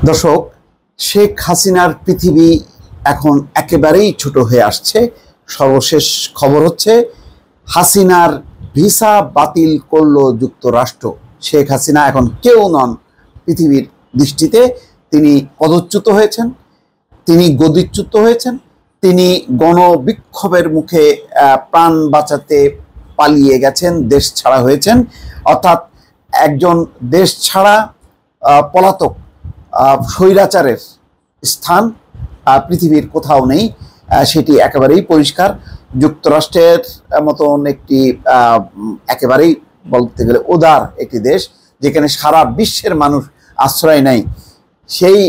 দর্শক, শেখ হাসিনার পৃথিবী এখন একেবারেই ছোট হয়ে আসছে। সর্বশেষ খবর হচ্ছে হাসিনার ভিসা বাতিল করল যুক্তরাষ্ট্র। শেখ হাসিনা এখন কেউ নন পৃথিবীর দৃষ্টিতে। তিনি পদচ্যুত হয়েছেন, তিনি গদিচ্যুত হয়েছেন, তিনি গণবিক্ষোভের মুখে প্রাণ বাঁচাতে পালিয়ে গেছেন, দেশ ছাড়া হয়েছেন। অর্থাৎ একজন দেশ ছাড়া পলাতক স্বৈরাচারের স্থান পৃথিবীর কোথাও নেই, সেটি একেবারেই পরিষ্কার। যুক্তরাষ্ট্রের মতন একটি একেবারেই বলতে গেলে উদার একটি দেশ, যেখানে সারা বিশ্বের মানুষ আশ্রয় নেয়, সেই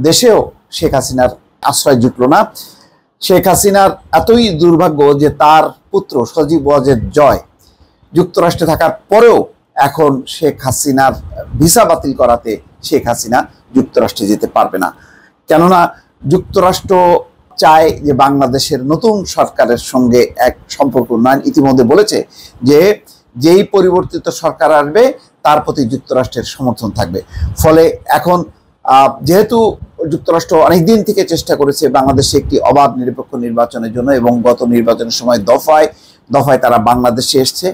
দেশেও শেখ হাসিনার আশ্রয় জুটল না। শেখ হাসিনার এতই দুর্ভাগ্য যে তার পুত্র সজীব ওয়াজেদ জয় যুক্তরাষ্ট্রে থাকার পরেও এখন শেখ হাসিনার ভিসা বাতিল করাতে শেখ হাসিনা যুক্তরাষ্ট্রে যেতে পারবে না। কেননা যুক্তরাষ্ট্র চায় যে বাংলাদেশের নতুন সরকারের সঙ্গে এক সম্পর্ক উন্নয়ন। ইতিমধ্যে বলেছে যে যেই পরিবর্তিত সরকার আসবে তার প্রতি যুক্তরাষ্ট্রের সমর্থন থাকবে। ফলে এখন যেহেতু যুক্তরাষ্ট্র অনেকদিন থেকে চেষ্টা করেছে বাংলাদেশে একটি অবাধ নিরপেক্ষ নির্বাচনের জন্য, এবং গত নির্বাচনের সময় দফায় দফায় তারা বাংলাদেশে এসছে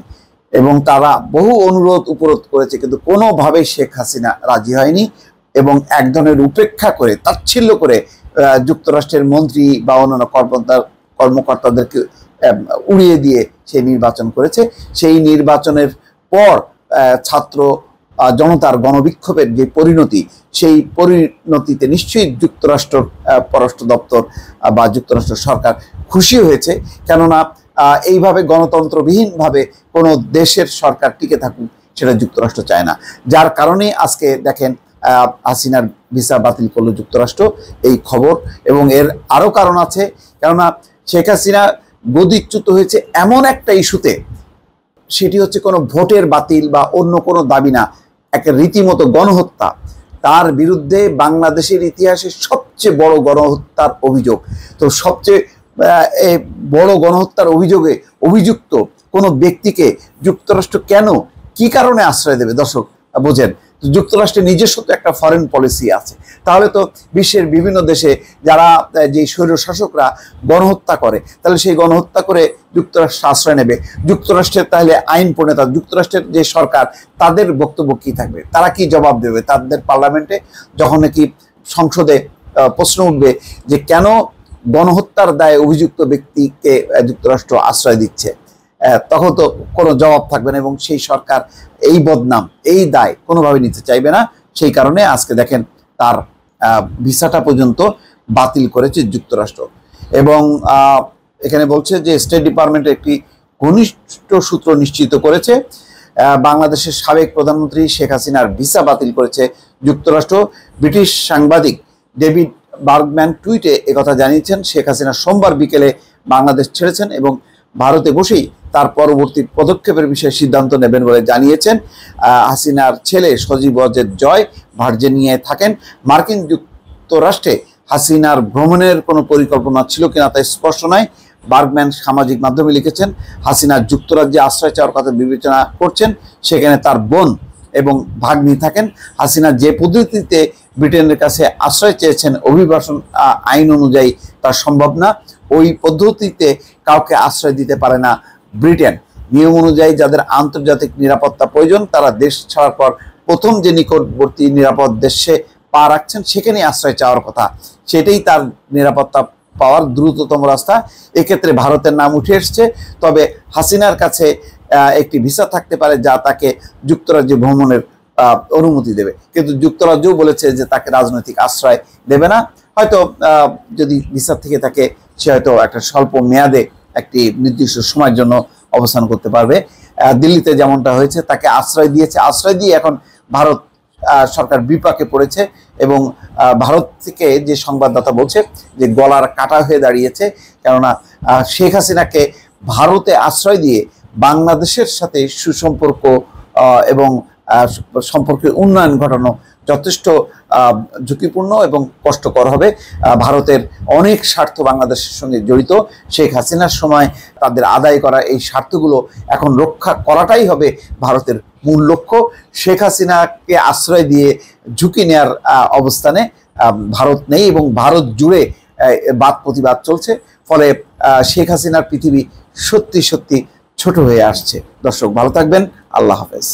এবং তারা বহু অনুরোধ উপরোধ করেছে, কিন্তু কোনোভাবেই শেখ হাসিনা রাজি হয়নি এবং এক ধরনের উপেক্ষা করে, তাচ্ছিল্য করে যুক্তরাষ্ট্রের মন্ত্রী বা অন্যান্য কর্মকর্তাদেরকে উড়িয়ে দিয়ে সেই নির্বাচন করেছে। সেই নির্বাচনের পর ছাত্র জনতার গণবিক্ষোভের যে পরিণতি, সেই পরিণতিতে নিশ্চয়ই যুক্তরাষ্ট্র পররাষ্ট্র দপ্তর বা যুক্তরাষ্ট্র সরকার খুশি হয়েছে। কেননা এইভাবে গণতন্ত্রবিহীনভাবে কোনো দেশের সরকার টিকে থাকুক সেটা যুক্তরাষ্ট্র চায় না। যার কারণে আজকে দেখেন হাসিনার ভিসা বাতিল করলো যুক্তরাষ্ট্র, এই খবর। এবং এর আরও কারণ আছে, কেননা শেখ হাসিনা গদিচ্যুত হয়েছে এমন একটা ইস্যুতে, সেটি হচ্ছে কোনো ভোটের বাতিল বা অন্য কোনো দাবি না, একটা রীতিমতো গণহত্যা। তার বিরুদ্ধে বাংলাদেশের ইতিহাসে সবচেয়ে বড় গণহত্যার অভিযোগ। তো সবচেয়ে বড় গণহত্যার অভিযোগে অভিযুক্ত কোনো ব্যক্তিকে যুক্তরাষ্ট্র কেন, কি কারণে আশ্রয় দেবে? দর্শক বোঝেন, যুক্তরাষ্ট্রের নিজস্ব তো একটা ফরেন পলিসি আছে। তাহলে তো বিশ্বের বিভিন্ন দেশে যারা যে স্বৈরশাসকরা গণহত্যা করে, তাহলে সেই গণহত্যা করে যুক্তরাষ্ট্র আশ্রয় নেবে। যুক্তরাষ্ট্রের তাহলে আইন প্রণেতা, যুক্তরাষ্ট্রের যে সরকার, তাদের বক্তব্য কী থাকবে? তারা কি জবাব দেবে? তাদের পার্লামেন্টে যখন নাকি সংসদে প্রশ্ন উঠবে যে কেন গণহত্যার দায়ে অভিযুক্ত ব্যক্তিকে যুক্তরাষ্ট্র আশ্রয় দিচ্ছে, তখন তো কোনো জবাব থাকবে না, এবং সেই সরকার এই বদনাম, এই দায় কোনোভাবে নিতে চাইবে না। সেই কারণে আজকে দেখেন তার ভিসাটা পর্যন্ত বাতিল করেছে যুক্তরাষ্ট্র। এবং এখানে বলছে যে স্টেট ডিপার্টমেন্টের একটি ঘনিষ্ঠ সূত্র নিশ্চিত করেছে বাংলাদেশের সাবেক প্রধানমন্ত্রী শেখ হাসিনার ভিসা বাতিল করেছে যুক্তরাষ্ট্র। ব্রিটিশ সাংবাদিক ডেভিড বার্গম্যান টুইটে একথা জানিয়েছেন। শেখ হাসিনা সোমবার বিকেলে বাংলাদেশ ছেড়েছেন এবং ভারতে বসেই তার পরবর্তী পদক্ষেপের বিষয়ে সিদ্ধান্ত নেবেন বলে জানিয়েছেন। হাসিনার ছেলে সজীব ওয়াজেদ জয় ভার্জিনিয়ায় থাকেন। মার্কিন যুক্তরাষ্ট্রে হাসিনার ভ্রমণের কোনো পরিকল্পনা ছিল কিনা তা স্পষ্ট নয়। বার্গম্যান সামাজিক মাধ্যমে লিখেছেন, হাসিনা যুক্তরাজ্যে আশ্রয় চাওয়ার কথা বিবেচনা করছেন, সেখানে তার বোন এবং ভাগ্নি থাকেন। হাসিনা যে পদ্ধতিতে ব্রিটেনের কাছে আশ্রয় চেয়েছেন, অভিবাসন আইন অনুযায়ী তা সম্ভব না। ওই পদ্ধতিতে কাউকে আশ্রয় দিতে পারে না ব্রিটেন। নিয়ম অনুযায়ী যাদের আন্তর্জাতিক নিরাপত্তা প্রয়োজন, তারা দেশ ছাড়ার পর প্রথম যে নিকটবর্তী নিরাপদ দেশে পা রাখছেন, সেখানেই আশ্রয় চাওয়ার কথা। সেটাই তার নিরাপত্তা পাওয়ার দ্রুততম রাস্তা। এক্ষেত্রে ভারতের নাম উঠে এসছে। তবে হাসিনার কাছে একটি ভিসা থাকতে পারে যা তাকে যুক্তরাজ্যে ভ্রমণের অনুমতি দেবে, কিন্তু যুক্তরাজ্যও বলেছে যে তাকে রাজনৈতিক আশ্রয় দেবে না। হয়তো যদি ভিসা থেকে থাকে, সে হয়তো একটা স্বল্প মেয়াদে একটি নির্দিষ্ট সময়ের জন্য অবস্থান করতে পারবে। দিল্লিতে যেমনটা হয়েছে, তাকে আশ্রয় দিয়েছে, আশ্রয় দিয়ে এখন ভারত সরকার বিপাকে পড়েছে। এবং ভারত থেকে যে সংবাদদাতা বলছে যে গলার কাটা হয়ে দাঁড়িয়েছে, কেননা শেখ হাসিনাকে ভারতে আশ্রয় দিয়ে বাংলাদেশের সাথে সুসম্পর্ক এবং সম্পর্কের উন্নয়ন ঘটানো যথেষ্ট ঝুঁকিপূর্ণ এবং কষ্টকর হবে। ভারতের অনেক স্বার্থ বাংলাদেশের সঙ্গে জড়িত। শেখ হাসিনার সময় তাদের আদায় করা এই স্বার্থগুলো এখন রক্ষা করাটাই হবে ভারতের মূল লক্ষ্য। শেখ হাসিনাকে আশ্রয় দিয়ে ঝুঁকি নেওয়ার অবস্থানে ভারত নেই এবং ভারত জুড়ে বাদ প্রতিবাদ চলছে। ফলে শেখ হাসিনার পৃথিবী সত্যি সত্যি ছোট হয়ে আসছে। দর্শক ভালো থাকবেন, আল্লাহ হাফেজ।